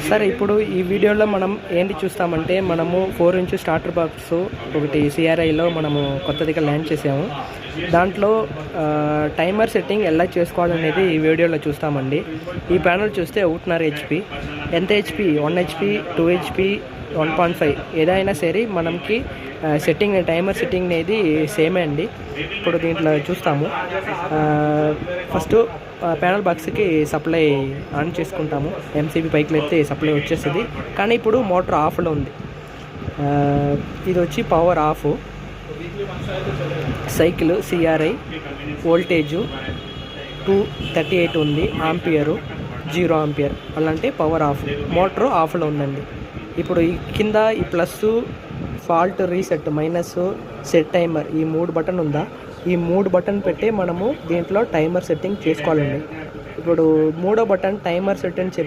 సరే, ఇప్పుడు ఈ వీడియోలో మనం ఏంటి చూస్తామంటే, మనము 4 ఇంచ్ స్టార్టర్ బాక్స్ ఒకటి సిఆర్ఐలో మనము కొత్తదిగా ల్యాండ్ చేసాము. దాంట్లో టైమర్ సెట్టింగ్ ఎలా చేసుకోవాలనేది ఈ వీడియోలో చూస్తామండి. ఈ ప్యానల్ చూస్తే 1.5 HP, ఎంత HP, 1 HP, 2 HP, 1.5 ఏదైనా సరే మనకి సెట్టింగ్ టైమర్ సెట్టింగ్ అనేది సేమే అండి. ఇప్పుడు దీంట్లో చూస్తాము. ఫస్ట్ ప్యానల్ బాక్స్కి సప్లై ఆన్ చేసుకుంటాము. ఎంసీబీ పైకి లేపితే సప్లై వచ్చేస్తుంది. కానీ ఇప్పుడు మోటార్ ఆఫ్లో ఉంది. ఇది వచ్చి power of. Cycle CRI, voltage 238 ఉంది, ఆంపియరు 0 ఆంపియర్. అలాంటి పవర్ ఆఫ్. మోటారు ఆఫ్లో ఉందండి. ఇప్పుడు ఈ కింద ఈ plus, fault reset, minus, set timer, ఈ 3 బటన్ ఉందా, ఈ 3 బటన్ పెట్టి మనము దీంట్లో టైమర్ సెట్టింగ్ చేసుకోవాలండి. ఇప్పుడు 3వ బటన్ టైమర్ సెట్ అని చెప్పి